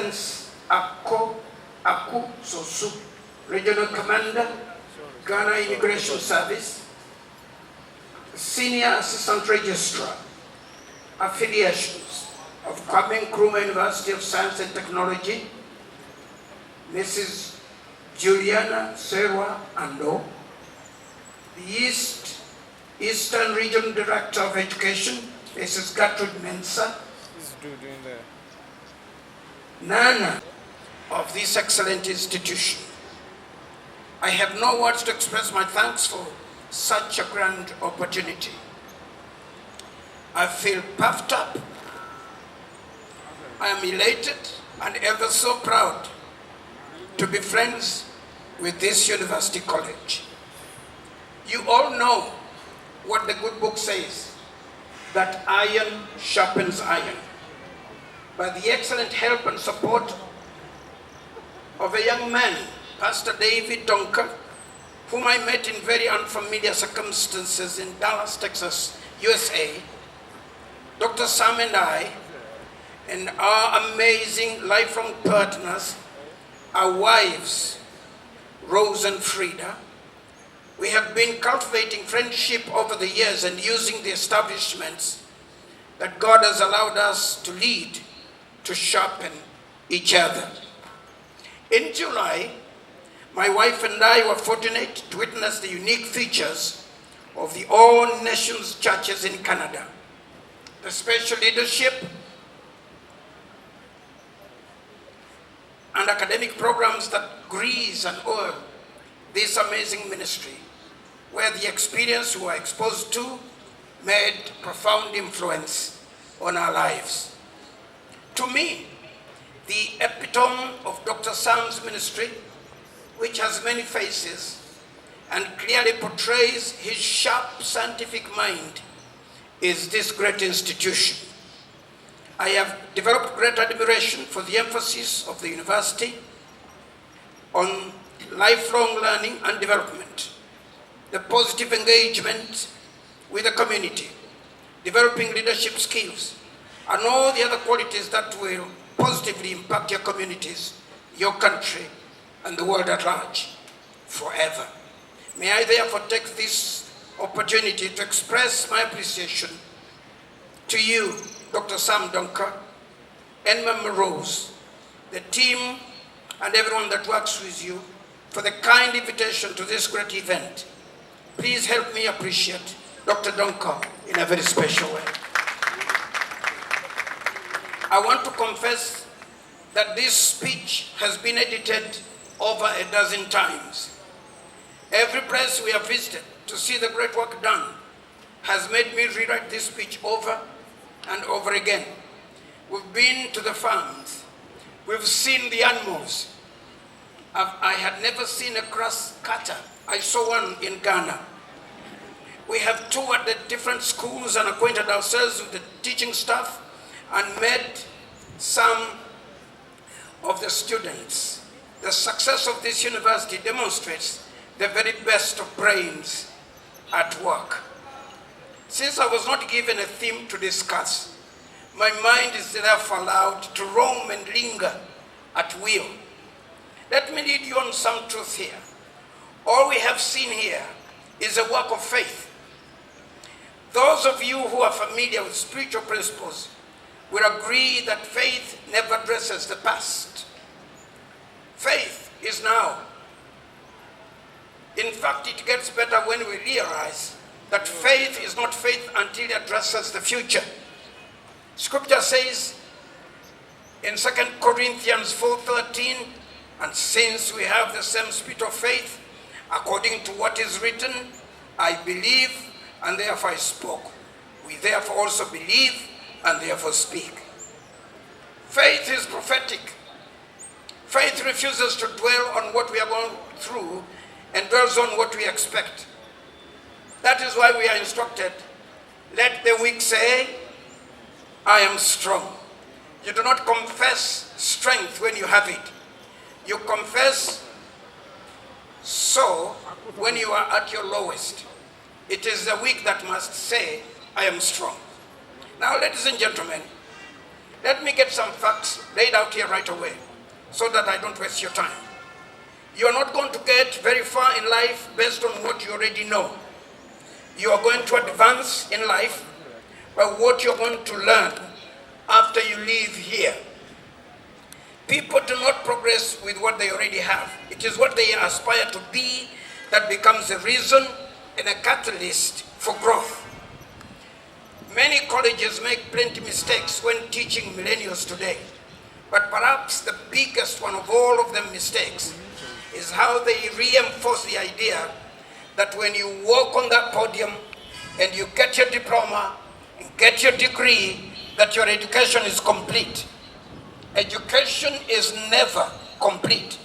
Lawrence Aku Sosu, Regional Commander, Ghana Immigration Service, Senior Assistant Registrar, Affiliations of Kwame Nkrumah University of Science and Technology, Mrs. Juliana Serwa Ando, the Eastern Region Director of Education, Mrs. Gertrude Mensah, Nana of this excellent institution. I have no words to express my thanks for such a grand opportunity. I feel puffed up. I am elated and ever so proud to be friends with this university college. You all know what the good book says, that iron sharpens iron. By the excellent help and support of a young man, Pastor David Donker, whom I met in very unfamiliar circumstances in Dallas, Texas, USA, Dr. Sam and I, and our amazing lifelong partners, our wives, Rose and Frida, we have been cultivating friendship over the years and using the establishments that God has allowed us to lead to sharpen each other. In July, my wife and I were fortunate to witness the unique features of the All Nations churches in Canada, the special leadership and academic programs that grease and oil this amazing ministry, where the experience we were exposed to made profound influence on our lives. To me, the epitome of Dr. Sam's ministry, which has many faces and clearly portrays his sharp scientific mind, is this great institution. I have developed great admiration for the emphasis of the university on lifelong learning and development, the positive engagement with the community, developing leadership skills, and all the other qualities that will positively impact your communities, your country, and the world at large forever. May I therefore take this opportunity to express my appreciation to you, Dr. Sam Donker, and Mama Rose, the team, and everyone that works with you for the kind invitation to this great event. Please help me appreciate Dr. Donker in a very special way. I want to confess that this speech has been edited over a dozen times. Every place we have visited to see the great work done has made me rewrite this speech over and over again. We've been to the farms. We've seen the animals. I had never seen a grass cutter. I saw one in Ghana. We have toured the different schools and acquainted ourselves with the teaching staff and met some of the students. The success of this university demonstrates the very best of brains at work. Since I was not given a theme to discuss, my mind is therefore allowed to roam and linger at will. Let me lead you on some truth here. All we have seen here is a work of faith. Those of you who are familiar with spiritual principles will agree that faith never addresses the past. Faith is now. In fact, it gets better when we realize that faith is not faith until it addresses the future. Scripture says in 2 Corinthians 4:13, and since we have the same spirit of faith, according to what is written, I believe and therefore I spoke. We therefore also believe and therefore speak. Faith is prophetic. Faith refuses to dwell on what we are going through and dwells on what we expect. That is why we are instructed, let the weak say, I am strong. You do not confess strength when you have it. You confess so when you are at your lowest. It is the weak that must say, I am strong. Now, ladies and gentlemen, Let me get some facts laid out here right away so that I don't waste your time. You are not going to get very far in life based on what you already know. You are going to advance in life by what you're going to learn after you leave here. People do not progress with what they already have. It is what they aspire to be that becomes a reason and a catalyst for growth. Many colleges make plenty of mistakes when teaching millennials today. But perhaps the biggest one of all of them mistakes is how they reinforce the idea that when you walk on that podium and you get your diploma and get your degree, that your education is complete. Education is never complete.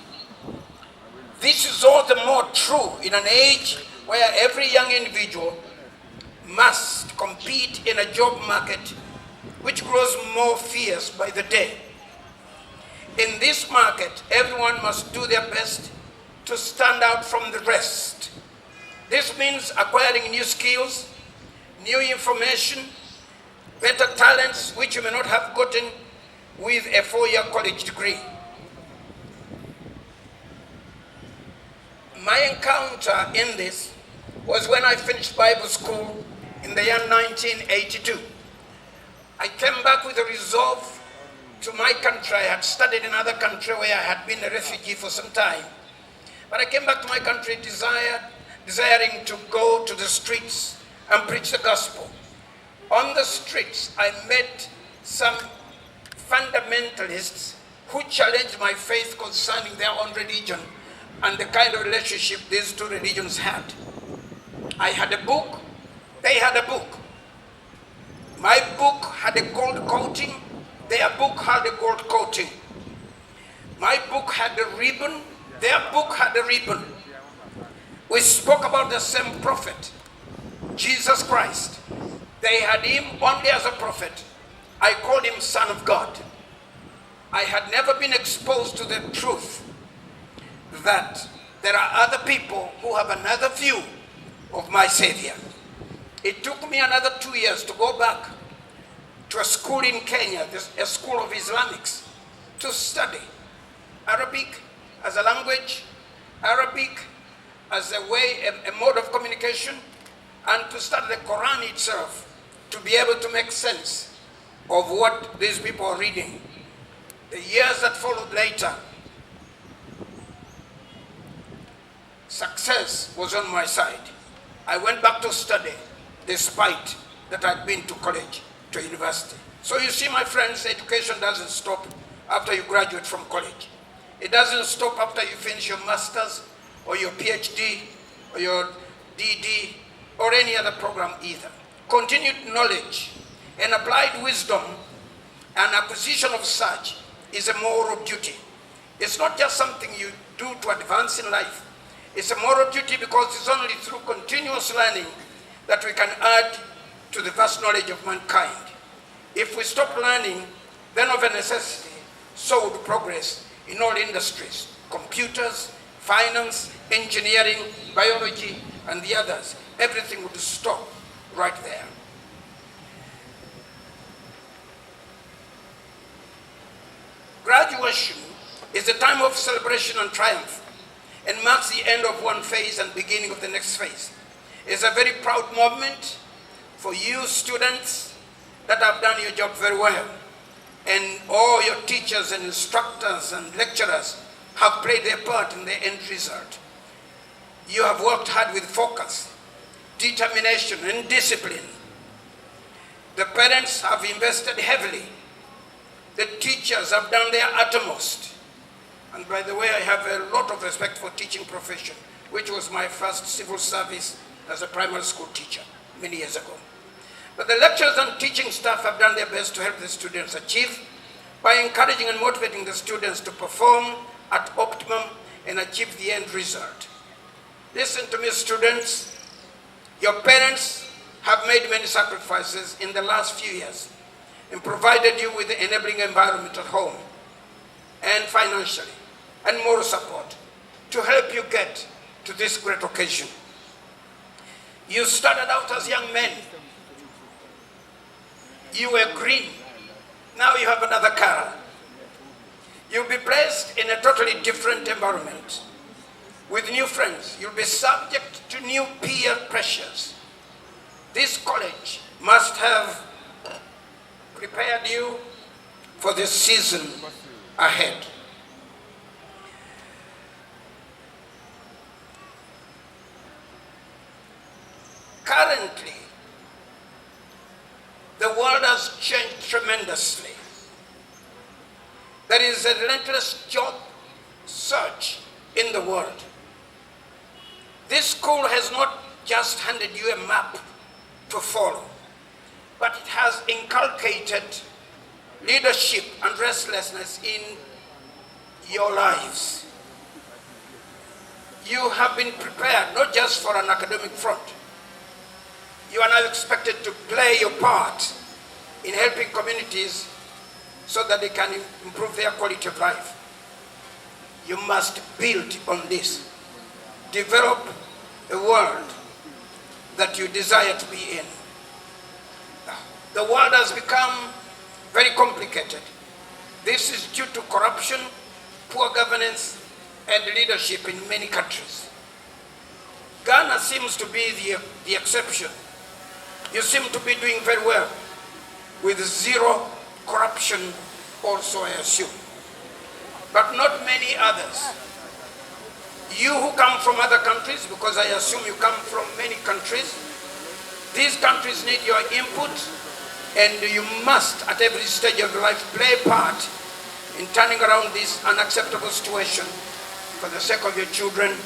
This is all the more true in an age where every young individual must compete in a job market which grows more fierce by the day. In this market, everyone must do their best to stand out from the rest. This means acquiring new skills, new information, better talents which you may not have gotten with a 4-year college degree. My encounter in this was when I finished Bible school in the year 1982. I came back with a resolve to my country. I had studied in another country where I had been a refugee for some time. But I came back to my country desiring to go to the streets and preach the gospel. On the streets, I met some fundamentalists who challenged my faith concerning their own religion and the kind of relationship these two religions had. I had a book, they had a book. My book had a gold coating, their book had a gold coating. My book had a ribbon, their book had a ribbon. We spoke about the same prophet, Jesus Christ. They had him only as a prophet. I called him Son of God. I had never been exposed to the truth that there are other people who have another view of my Savior. It took me another 2 years to go back to a school in Kenya, a school of Islamics, to study Arabic as a language, Arabic as a way, a mode of communication, and to study the Quran itself to be able to make sense of what these people are reading. The years that followed later, success was on my side. I went back to study despite that I'd been to college, to university. So you see, my friends, education doesn't stop after you graduate from college. It doesn't stop after you finish your master's or your PhD or your DD or any other program either. Continued knowledge and applied wisdom and acquisition of such is a moral duty. It's not just something you do to advance in life. It's a moral duty because it's only through continuous learning that we can add to the vast knowledge of mankind. If we stop learning, then of a necessity, so would progress in all industries, computers, finance, engineering, biology, and the others. Everything would stop right there. Graduation is a time of celebration and triumph and marks the end of one phase and beginning of the next phase. It's a very proud moment for you students that have done your job very well. And all your teachers and instructors and lecturers have played their part in the end result. You have worked hard with focus, determination, and discipline. The parents have invested heavily. The teachers have done their utmost. And by the way, I have a lot of respect for teaching profession, which was my first civil service as a primary school teacher many years ago. But the lecturers and teaching staff have done their best to help the students achieve by encouraging and motivating the students to perform at optimum and achieve the end result. Listen to me, students. Your parents have made many sacrifices in the last few years and provided you with the enabling environment at home and financially and moral support to help you get to this great occasion. You started out as young men. You were green. Now you have another Kara. You'll be placed in a totally different environment with new friends. You'll be subject to new peer pressures. This college must have prepared you for the season ahead. Currently, the world has changed tremendously. There is a relentless job search in the world. This school has not just handed you a map to follow, but it has inculcated leadership and restlessness in your lives. You have been prepared not just for an academic front. You are now expected to play your part in helping communities so that they can improve their quality of life. You must build on this. Develop a world that you desire to be in. The world has become very complicated. This is due to corruption, poor governance, and leadership in many countries. Ghana seems to be the exception. You seem to be doing very well with zero corruption also, I assume. But not many others. You who come from other countries, because I assume you come from many countries, these countries need your input, and you must, at every stage of your life, play a part in turning around this unacceptable situation for the sake of your children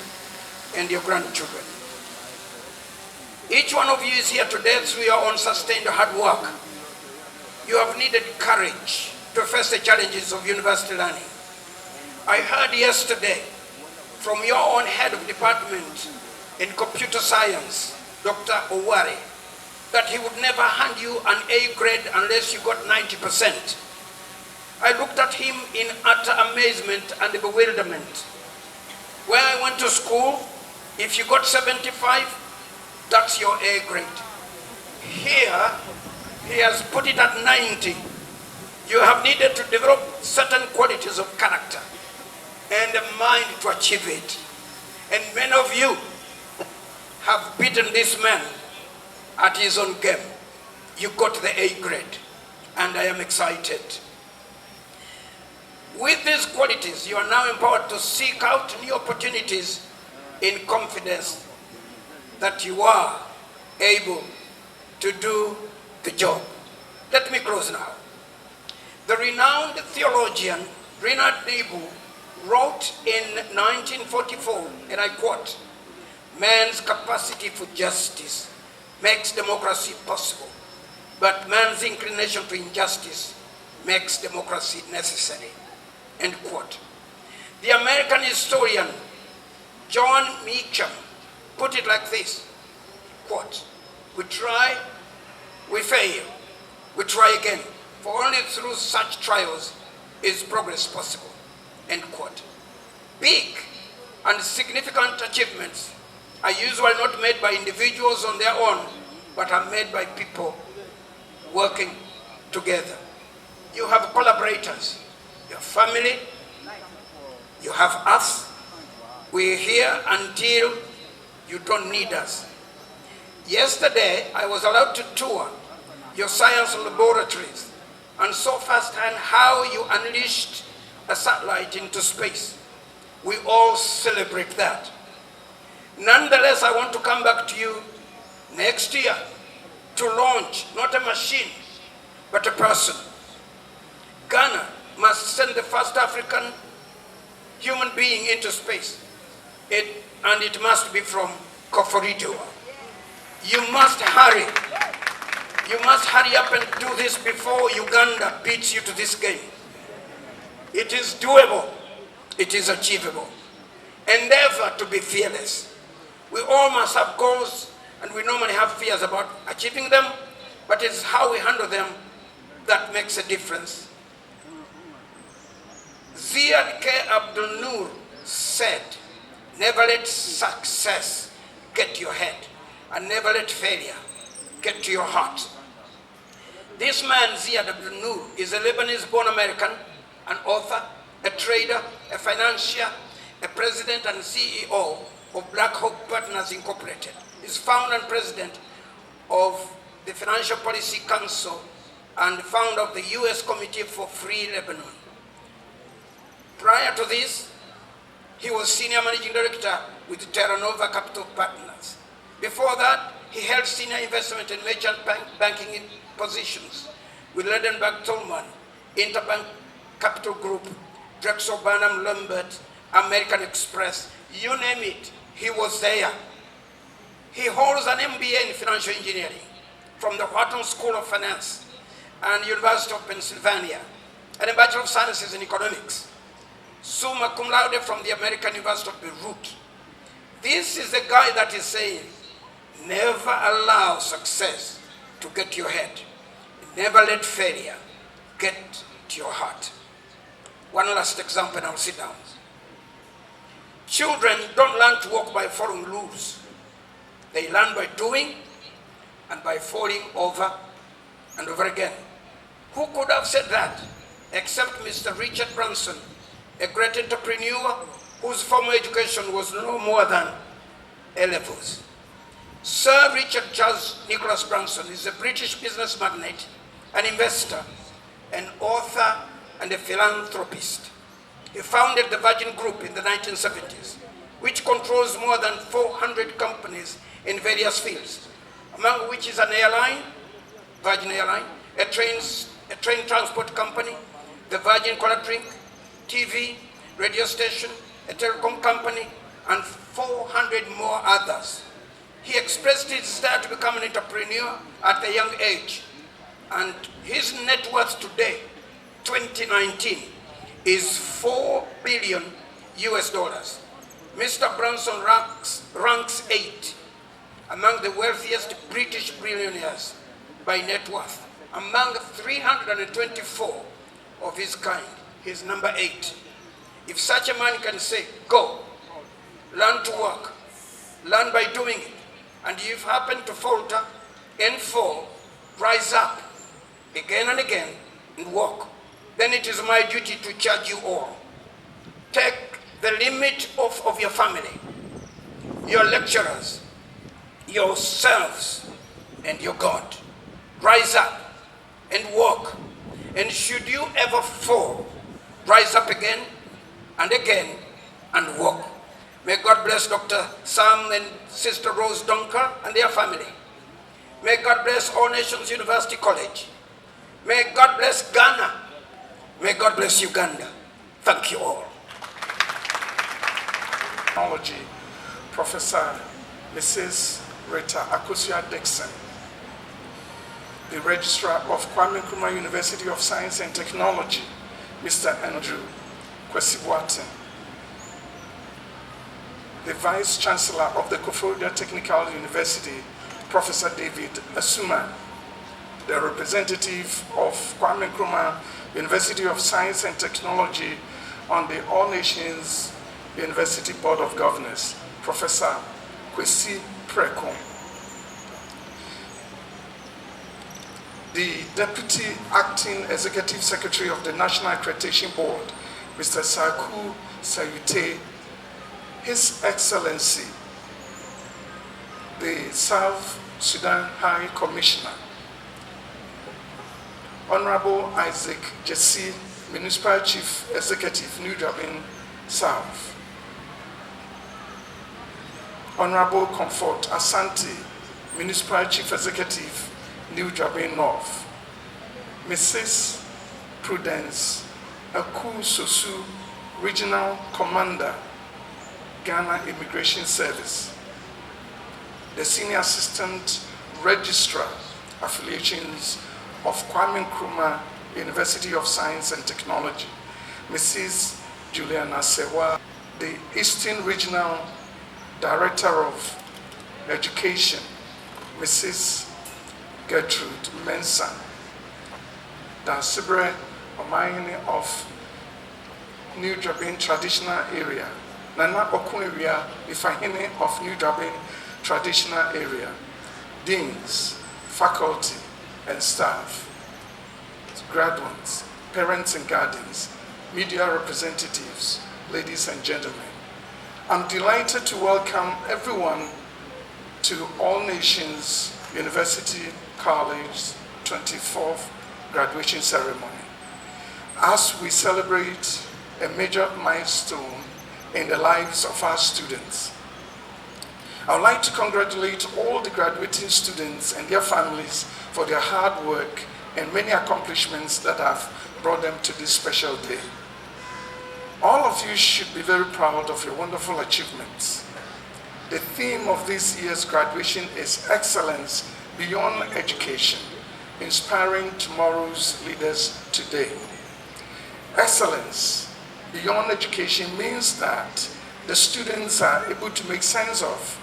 and your grandchildren. Each one of you is here today through your own sustained hard work. You have needed courage to face the challenges of university learning. I heard yesterday from your own head of department in computer science, Dr. Owari, that he would never hand you an A grade unless you got 90%. I looked at him in utter amazement and bewilderment. Where I went to school, if you got 75, that's your A grade. Here, he has put it at 90. You have needed to develop certain qualities of character and a mind to achieve it. And many of you have beaten this man at his own game. You got the A grade, and I am excited. With these qualities, you are now empowered to seek out new opportunities in confidence that you are able to do the job. Let me close now. The renowned theologian Reinhard Niebuhr wrote in 1944, and I quote, "Man's capacity for justice makes democracy possible, but man's inclination to injustice makes democracy necessary." End quote. The American historian John Meacham put it like this, quote, "We try, we fail, we try again, for only through such trials is progress possible." End quote. Big and significant achievements are usually not made by individuals on their own, but are made by people working together. You have collaborators, your family, you have us. We're here until you don't need us. Yesterday, I was allowed to tour your science laboratories and saw firsthand how you unleashed a satellite into space. We all celebrate that. Nonetheless, I want to come back to you next year to launch not a machine, but a person. Ghana must send the first African human being into space, and it must be from Koforido. You must hurry. You must hurry up and do this before Uganda beats you to this game. It is doable. It is achievable. Endeavor to be fearless. We all must have goals, and we normally have fears about achieving them, but it's how we handle them that makes a difference. Ziad K. Abdul Nur said, "Never let success get to your head, and never let failure get to your heart." This man, Ziad Abdel Noor, is a Lebanese-born American, an author, a trader, a financier, a president and CEO of Black Hawk Partners Incorporated. He's founder and president of the Financial Policy Council and founder of the U.S. Committee for Free Lebanon. Prior to this, he was senior managing director with Terra Nova Capital Partners. Before that, he held senior investment and merchant banking positions with Ledenberg Tolman, Interbank Capital Group, Drexel Burnham Lambert, American Express, you name it, he was there. He holds an MBA in financial engineering from the Wharton School of Finance and University of Pennsylvania, and a Bachelor of Sciences in Economics, summa cum laude from the American University of Beirut. This is the guy that is saying, never allow success to get to your head. Never let failure get to your heart. One last example and I'll sit down. Children don't learn to walk by following rules. They learn by doing and by falling over and over again. Who could have said that except Mr. Richard Branson, a great entrepreneur whose formal education was no more than A-levels. Sir Richard Charles Nicholas Branson is a British business magnate, an investor, an author, and a philanthropist. He founded the Virgin Group in the 1970s, which controls more than 400 companies in various fields, among which is an airline, Virgin Airline, a train transport company, the Virgin Cola Drink, TV, radio station, a telecom company, and 400 more others. He expressed his desire to become an entrepreneur at a young age, and his net worth today, 2019, is $4 billion US dollars. Mr. Branson ranks 8 among the wealthiest British billionaires by net worth. Among 324 of his kind, he's number 8. If such a man can say, go, learn to work, learn by doing it, and if you happen to falter and fall, rise up again and again and walk, then it is my duty to charge you all. Take the limit off of your family, your lecturers, yourselves, and your God. Rise up and walk. And should you ever fall, rise up again and again and walk. May God bless Dr. Sam and Sister Rose Donker and their family. May God bless All Nations University College. May God bless Ghana. May God bless Uganda. Thank you all. Technology, Professor Mrs. Rita Akosua Dixon, the Registrar of Kwame Nkrumah University of Science and Technology, Mr. Andrew Kwesi-Boateng, the Vice Chancellor of the Koforidua Technical University, Professor David Asuma, the representative of Kwame Nkrumah University of Science and Technology on the All Nations University Board of Governors, Professor Kwesi Preko, the Deputy Acting Executive Secretary of the National Accreditation Board, Mr. Saku Sayute, His Excellency, the South Sudan High Commissioner, Honorable Isaac Jesse, Municipal Chief Executive, New Jabin South, Honorable Comfort Asante, Municipal Chief Executive, New Jabin North, Mrs. Prudence Aku Sosu, Regional Commander, Ghana Immigration Service, the Senior Assistant Registrar, Affiliations of Kwame Nkrumah University of Science and Technology, Mrs. Juliana Sewa, the Eastern Regional Director of Education, Mrs. Gertrude Mensah, the Sibre Omayini of New Jabin Traditional Area, Nana Okunwia Ifahine of New Jabin Traditional Area, Deans, faculty, and staff, graduates, parents and guardians, media representatives, ladies and gentlemen. I'm delighted to welcome everyone to All Nations University College 24th graduation ceremony, as we celebrate a major milestone in the lives of our students. I would like to congratulate all the graduating students and their families for their hard work and many accomplishments that have brought them to this special day. All of you should be very proud of your wonderful achievements. The theme of this year's graduation is Excellence Beyond Education, Inspiring Tomorrow's Leaders Today. Excellence beyond education means that the students are able to make sense of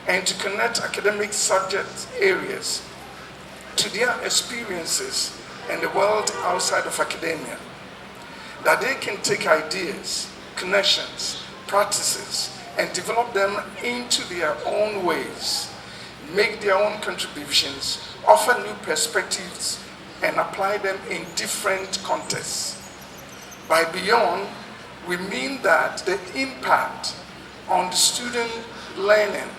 and to connect academic subject areas to their experiences and the world outside of academia. That they can take ideas, connections, practices, and develop them into their own ways, make their own contributions, offer new perspectives, and apply them in different contexts. By beyond, we mean that the impact on the student learning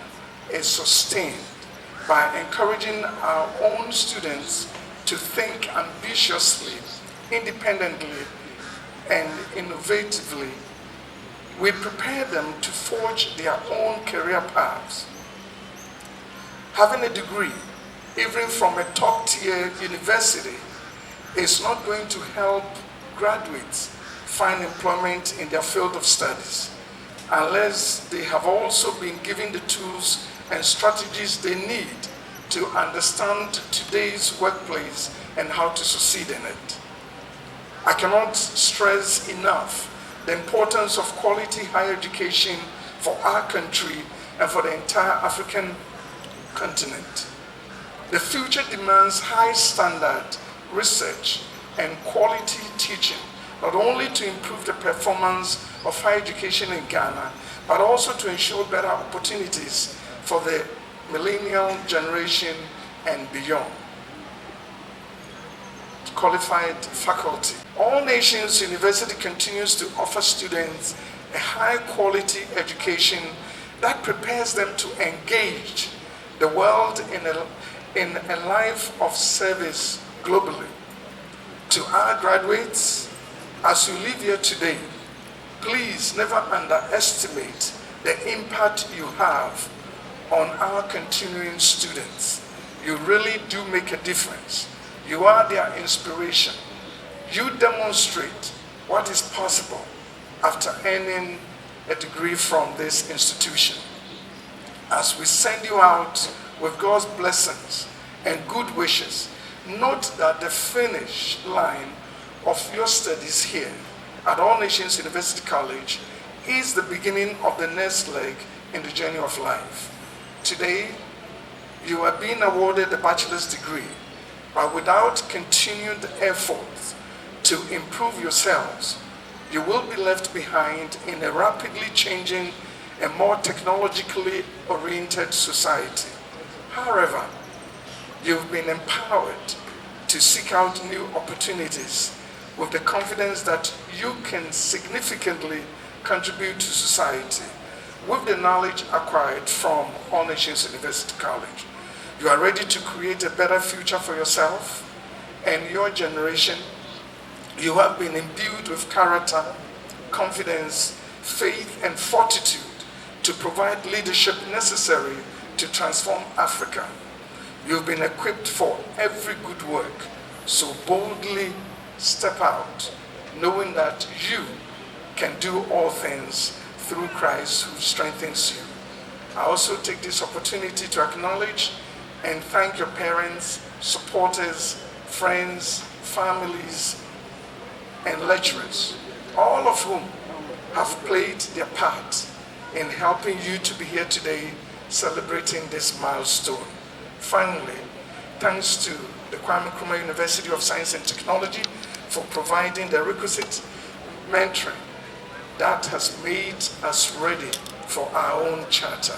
is sustained by encouraging our own students to think ambitiously, independently, and innovatively. We prepare them to forge their own career paths. Having a degree, even from a top-tier university, is not going to help graduates find employment in their field of studies unless they have also been given the tools and strategies they need to understand today's workplace and how to succeed in it. I cannot stress enough the importance of quality higher education for our country and for the entire African continent. The future demands high standard research and quality teaching, not only to improve the performance of higher education in Ghana, but also to ensure better opportunities for the millennial generation and beyond. Qualified faculty. All Nations University continues to offer students a high-quality education that prepares them to engage the world in a life of service globally. To our graduates, as you live here today, please never underestimate the impact you have on our continuing students. You really do make a difference. You are their inspiration. You demonstrate what is possible after earning a degree from this institution. As we send you out with God's blessings and good wishes, note that the finish line of your studies here at All Nations University College is the beginning of the next leg in the journey of life. Today, you are being awarded a bachelor's degree, but without continued efforts to improve yourselves, you will be left behind in a rapidly changing and more technologically oriented society. However, you've been empowered to seek out new opportunities with the confidence that you can significantly contribute to society with the knowledge acquired from All Nations University College. You are ready to create a better future for yourself and your generation. You have been imbued with character, confidence, faith, and fortitude to provide leadership necessary to transform Africa. You've been equipped for every good work, so boldly step out, knowing that you can do all things through Christ who strengthens you. I also take this opportunity to acknowledge and thank your parents, supporters, friends, families, and lecturers, all of whom have played their part in helping you to be here today celebrating this milestone. Finally, thanks to the Kwame Nkrumah University of Science and Technology for providing the requisite mentoring that has made us ready for our own charter.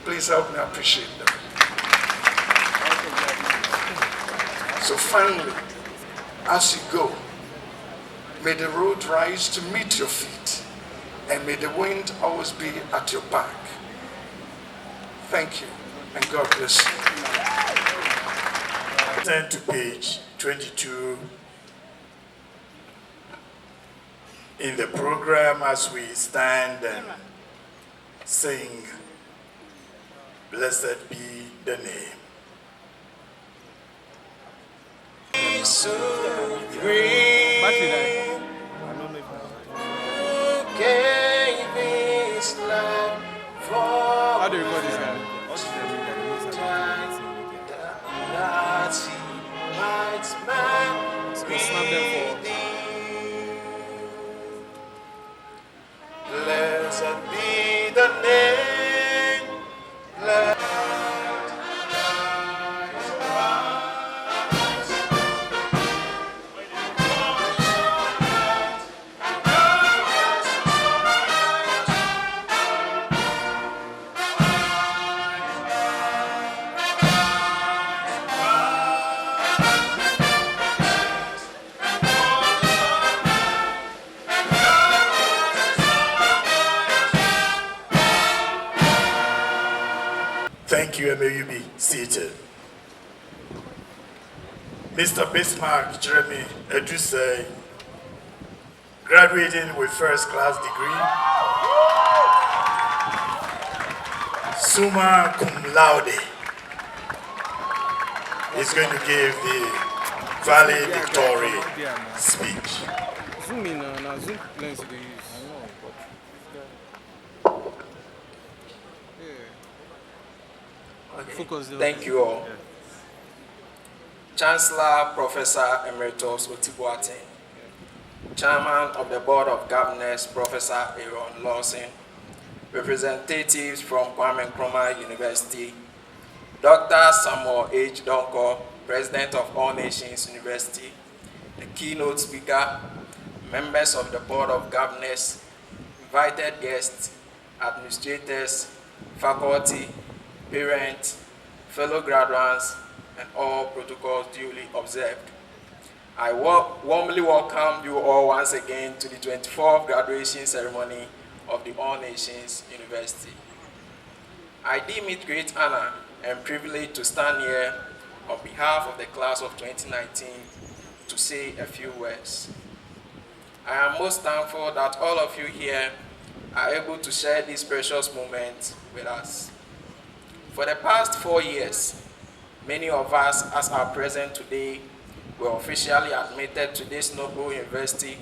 Please help me appreciate them. So finally, As you go, may the road rise to meet your feet, and may the wind always be at your back. Thank you, and God bless you. Turn to page 22 in the program as we stand and sing, "Blessed be the name." So great, gave his life for How do you record this guy? that he might Snap them for. Blessed be the name. Thank you, and may you be seated. Mr. Bismarck Jeremy Edusei, graduating with first class degree, summa cum laude, is going to give the valedictory speech. Zoom in now, zoom lens they use. Focus. Thank you all. Chancellor Professor Emeritus Otibuate, Chairman of the Board of Governors Professor Aaron Lawson, representatives from Kwame Nkrumah University, Dr. Samuel H. Donko, President of All Nations University, the Keynote Speaker, members of the Board of Governors, invited guests, administrators, faculty, parents, fellow graduates, and all protocols duly observed. I warmly welcome you all once again to the 24th graduation ceremony of the All Nations University. I deem it great honor and privilege to stand here on behalf of the class of 2019 to say a few words. I am most thankful that all of you here are able to share this precious moment with us. For the past 4 years, many of us, as are present today, were officially admitted to this noble university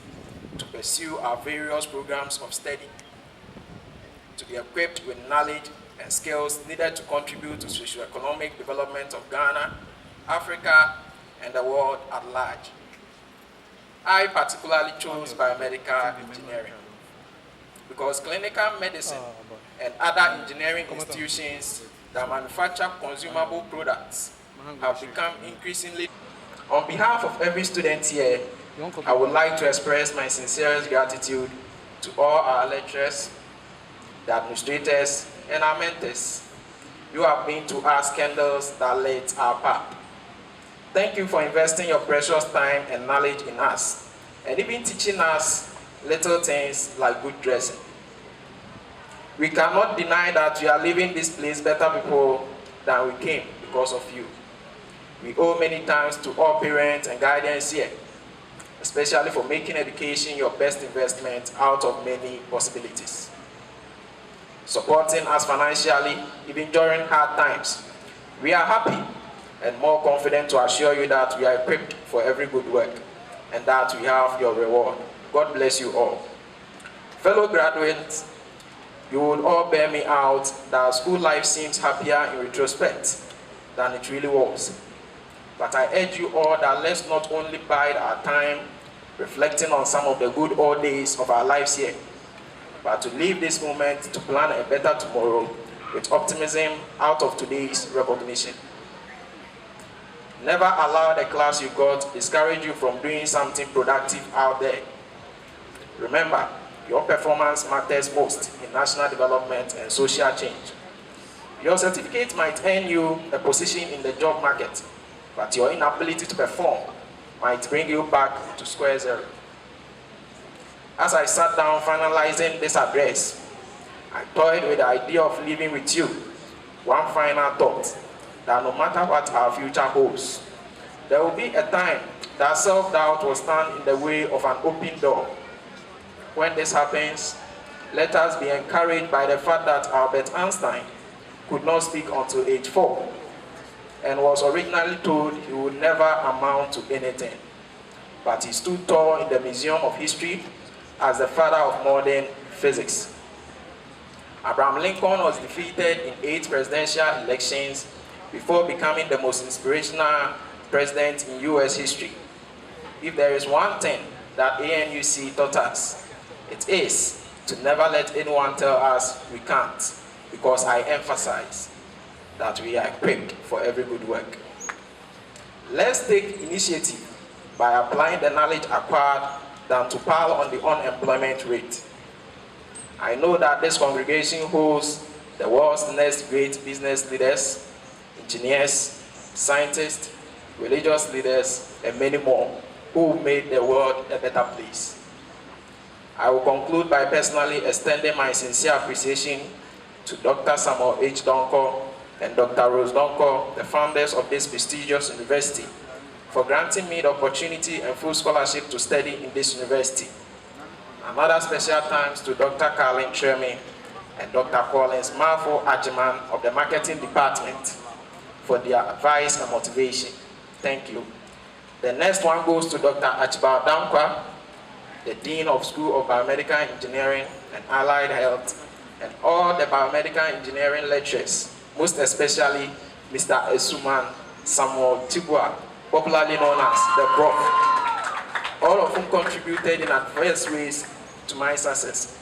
to pursue our various programs of study, to be equipped with knowledge and skills needed to contribute to socio-economic development of Ghana, Africa, and the world at large. I particularly chose biomedical engineering because clinical medicine and other engineering institutions that manufacture consumable products have become increasingly. On behalf of every student here, I would like to express my sincerest gratitude to all our lecturers, the administrators, and our mentors. You have been to us candles that lit our path. Thank you for investing your precious time and knowledge in us, and even teaching us little things like good dressing. We cannot deny that we are leaving this place better people than we came because of you. We owe many thanks to all parents and guardians here, especially for making education your best investment out of many possibilities. Supporting us financially, even during hard times. We are happy and more confident to assure you that we are equipped for every good work and that we have your reward. God bless you all. Fellow graduates, you will all bear me out that school life seems happier in retrospect than it really was. But I urge you all that let's not only bide our time reflecting on some of the good old days of our lives here, but to leave this moment to plan a better tomorrow with optimism out of today's recognition. Never allow the class you got discourage you from doing something productive out there. Remember, your performance matters most in national development and social change. Your certificate might earn you a position in the job market, but your inability to perform might bring you back to square zero. As I sat down finalizing this address, I toyed with the idea of leaving with you one final thought, that no matter what our future holds, there will be a time that self-doubt will stand in the way of an open door. When this happens, let us be encouraged by the fact that Albert Einstein could not speak until age 4 and was originally told he would never amount to anything. But he stood tall in the Museum of History as the father of modern physics. Abraham Lincoln was defeated in 8 presidential elections before becoming the most inspirational president in US history. If there is one thing that ANUC taught us, it is to never let anyone tell us we can't, because I emphasize that we are equipped for every good work. Let's take initiative by applying the knowledge acquired than to pile on the unemployment rate. I know that this congregation holds the world's next great business leaders, engineers, scientists, religious leaders, and many more who made the world a better place. I will conclude by personally extending my sincere appreciation to Dr. Samuel H. Donko and Dr. Rose Donko, the founders of this prestigious university, for granting me the opportunity and full scholarship to study in this university. Another special thanks to Dr. Carlin Tremi and Dr. Collins Marfo Ajiman of the marketing department for their advice and motivation. Thank you. The next one goes to Dr. Achibal Dankwa, the Dean of School of Biomedical Engineering and Allied Health, and all the biomedical engineering lecturers, most especially Mr. Esuman Samuel Tibua, popularly known as the Prof, all of whom contributed in adverse ways to my success.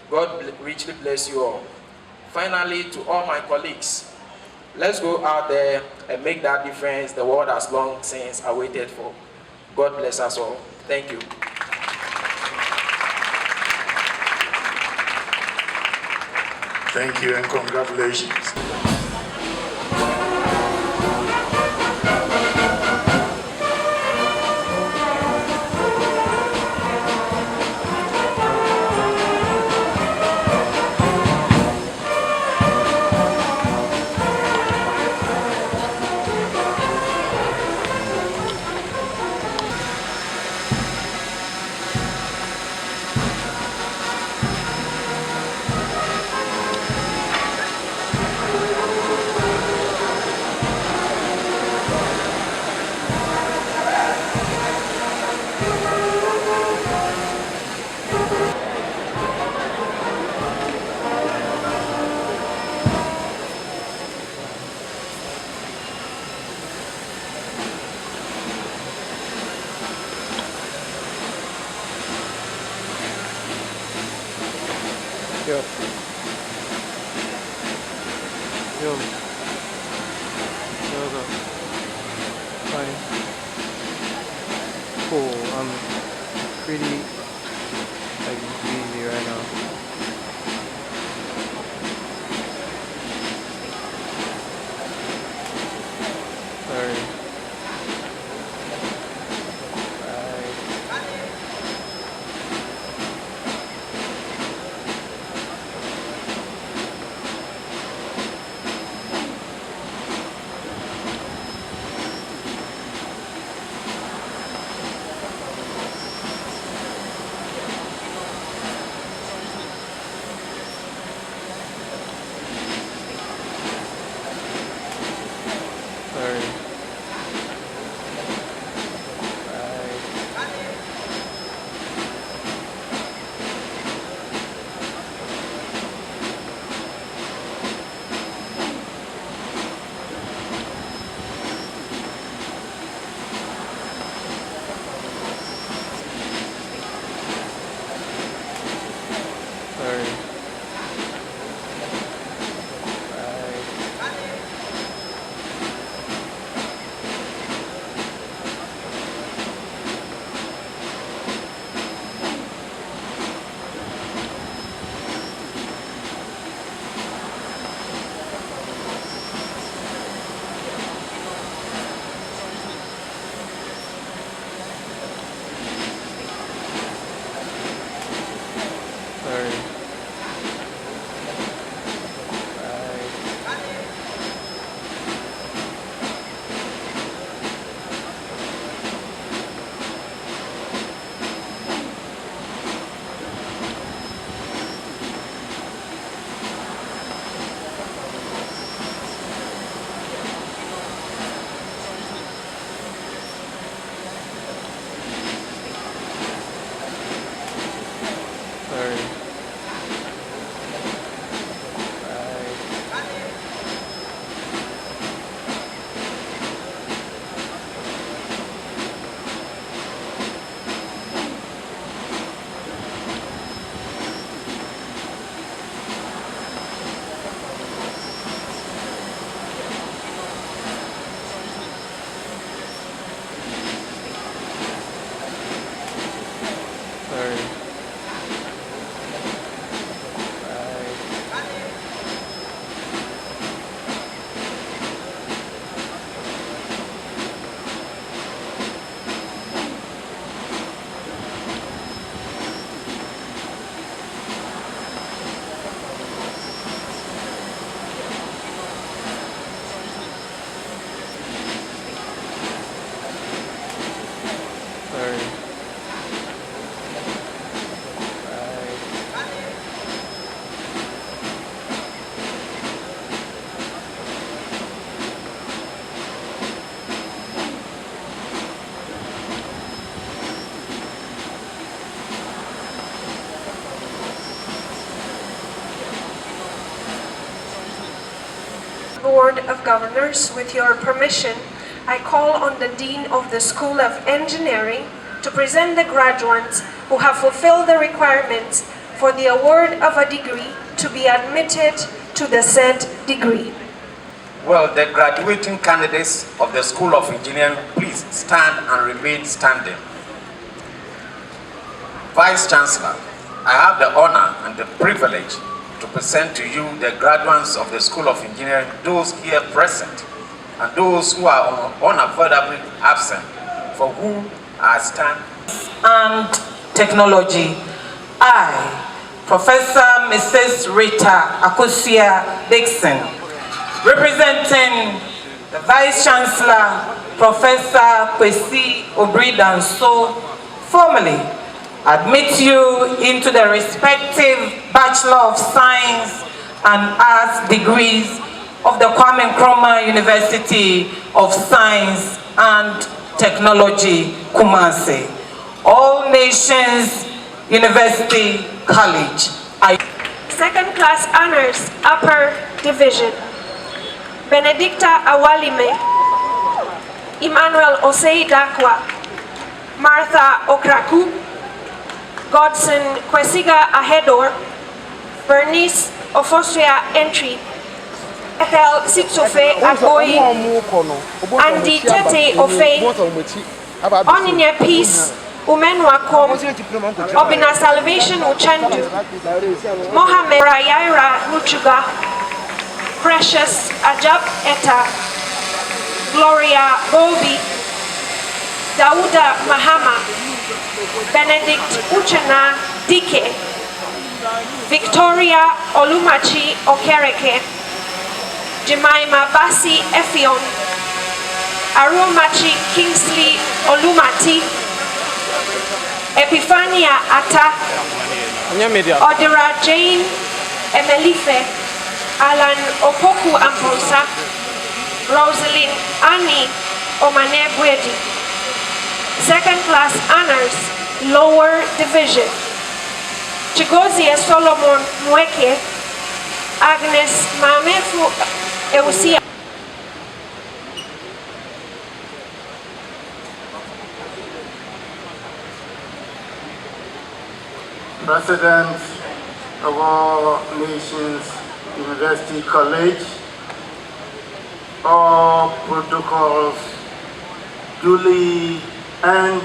God richly bless you all. Finally, to all my colleagues, let's go out there and make that difference the world has long since awaited for. God bless us all. Thank you. Thank you and congratulations. Yo. Yo. What's up? Fine. Cool. I'm pretty busy right now. Sorry. Board of Governors, with your permission, I call on the Dean of the School of Engineering to present the graduates who have fulfilled the requirements for the award of a degree to be admitted to the said degree. Will the graduating candidates of the School of Engineering please stand and remain standing? Vice Chancellor, I have the honor and the privilege to present to you the graduates of the School of Engineering, those here present, and those who are unavoidably absent, for whom I stand. And Technology. I, Professor Mrs. Rita Akosia Dixon, representing the Vice Chancellor, Professor Kwesi Obridanso, formally admit you into the respective Bachelor of Science and Arts degrees of the Kwame Nkrumah University of Science and Technology, Kumasi, All Nations University College. Second class honors, upper division. Benedicta Awalime, Emmanuel Osei Dakwa, Martha Okraku, Godson Kwesiga Ahedor, Bernice Ofosria Entry, Ethel Sitsofe Agboyi, Andy Tete Ofe, Oninya Peace, Umenwa Kom, Obina Salvation Uchendu, Mohamed Rayaira Ruchuga, Precious Ajab Eta, Gloria Bobi, Dauda Mahama, Benedict Uchena Dike, Victoria Olumachi Okereke, Jemima Basi Effion, Aromachi Kingsley Olumati, Epiphania Ata, Odira Jane Emelife, Alan Opoku Amposa, Rosalind Annie Omanebwedi. Second class honors, lower division. Chigozie Solomon Mweke, Agnes Mamefu Eusia. President of All Nations University College, all protocols duly and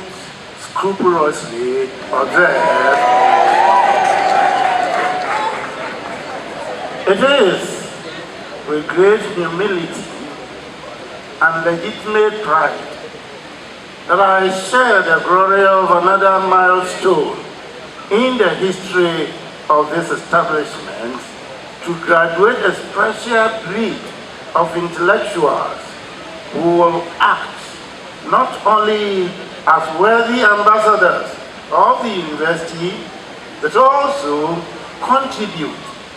scrupulously observed. It is with great humility and legitimate pride that I share the glory of another milestone in the history of this establishment to graduate a special breed of intellectuals who will act not only as worthy ambassadors of the university, but also contribute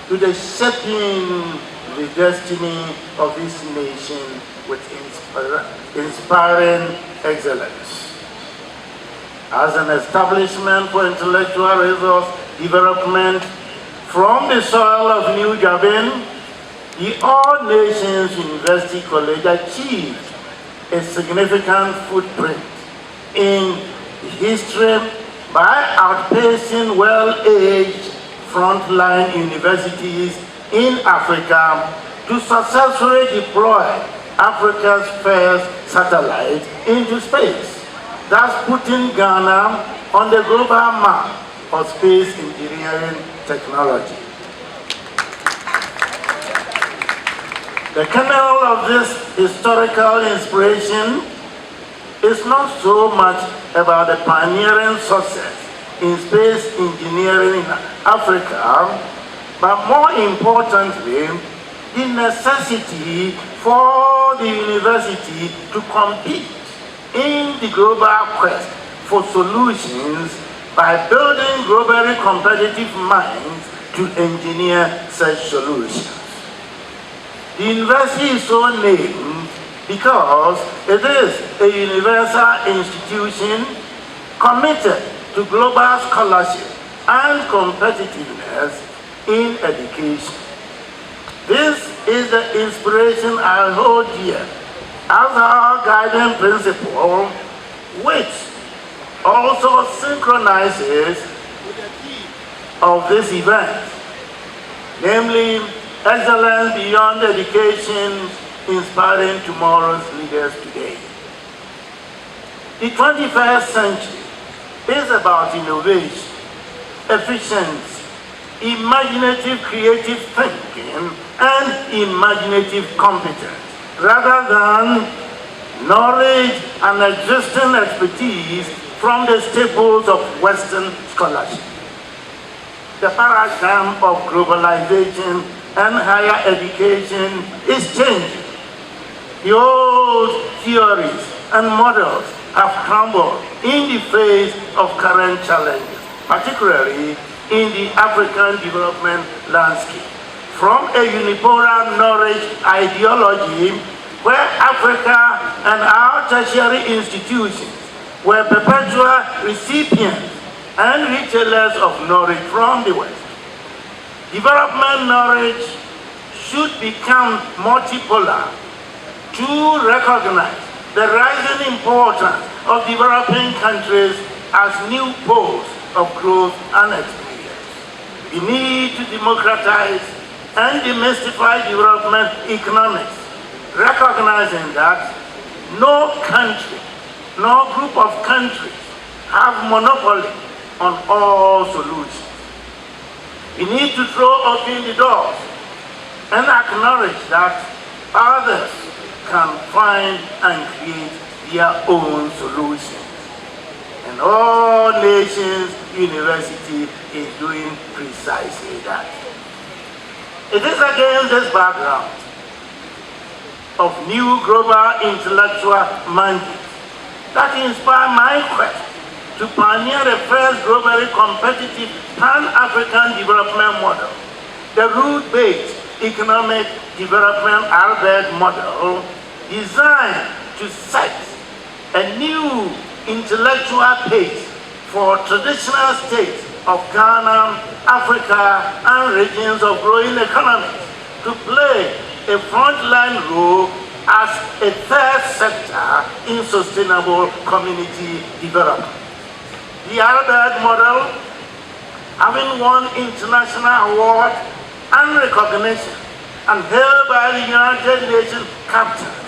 to the shaping the destiny of this nation with inspiring excellence. As an establishment for intellectual resource development from the soil of New Jabin, the All Nations University College achieved a significant footprint in history by outpacing well-aged frontline universities in Africa to successfully deploy Africa's first satellite into space, thus putting Ghana on the global map of space engineering technology. The kernel of this historical inspiration is not so much about the pioneering success in space engineering in Africa, but more importantly, the necessity for the university to compete in the global quest for solutions by building globally competitive minds to engineer such solutions. The university is so named because it is a universal institution committed to global scholarship and competitiveness in education. This is the inspiration I hold dear as our guiding principle, which also synchronizes with the theme of this event, namely excellence beyond education, inspiring tomorrow's leaders today. The 21st century is about innovation, efficiency, imaginative creative thinking, and imaginative competence, rather than knowledge and existing expertise from the staples of Western scholarship. The paradigm of globalization and higher education is changing. The old theories and models have crumbled in the face of current challenges, particularly in the African development landscape. From a unipolar knowledge ideology where Africa and our tertiary institutions were perpetual recipients and retailers of knowledge from the West. Development knowledge should become multipolar to recognize the rising importance of developing countries as new poles of growth and experience. We need to democratize and demystify development economics, recognizing that no country, no group of countries have monopoly on all solutions. We need to throw open the doors and acknowledge that others can find and create their own solutions. And all nations university is doing precisely that. It is against this background of new global intellectual mandate that inspired my quest to pioneer the first globally competitive Pan-African development model, the root-based economic development Albert model, designed to set a new intellectual pace for traditional states of Ghana, Africa, and regions of growing economies to play a frontline role as a third sector in sustainable community development. The Albert model, having won international award and recognition and held by the United Nations captors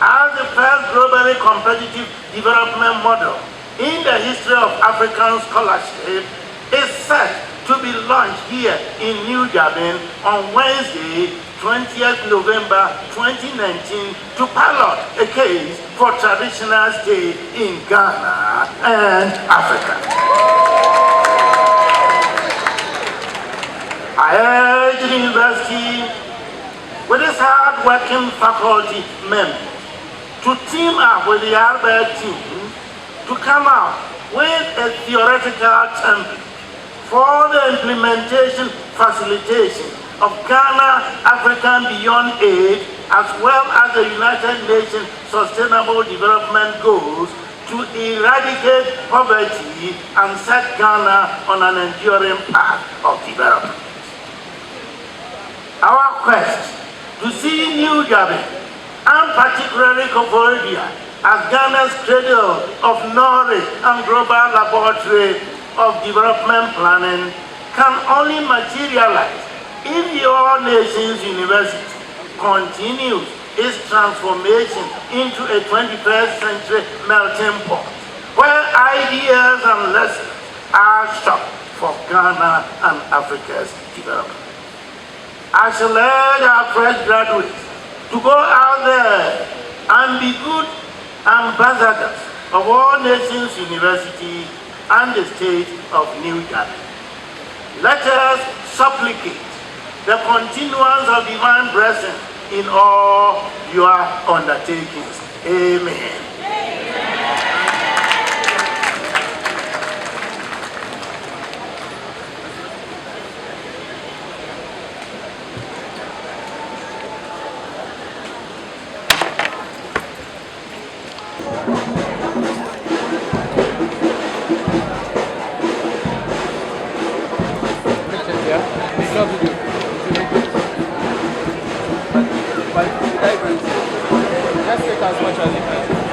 as the first globally competitive development model in the history of African scholarship, is set to be launched here in New Japan on Wednesday, 20th November 2019, to pilot a case for traditional stay in Ghana and Africa. I urge the university, with its hard-working faculty members, to team up with the Albert team to come out with a theoretical template for the implementation, facilitation of Ghana African Beyond Aid, as well as the United Nations Sustainable Development Goals to eradicate poverty and set Ghana on an enduring path of development. Our quest to see New Japan, and particularly Koforidua, as Ghana's cradle of knowledge and global laboratory of development planning, can only materialize if the All Nations University continues its transformation into a 21st century melting pot, where ideas and lessons are shot for Ghana and Africa's development. I shall urge our fresh graduates to go out there and be good ambassadors of All Nations University and the state of New Japan. Let us supplicate the continuance of divine blessing in all your undertakings. Amen. Yeah, they love to do. But just take as much as you can.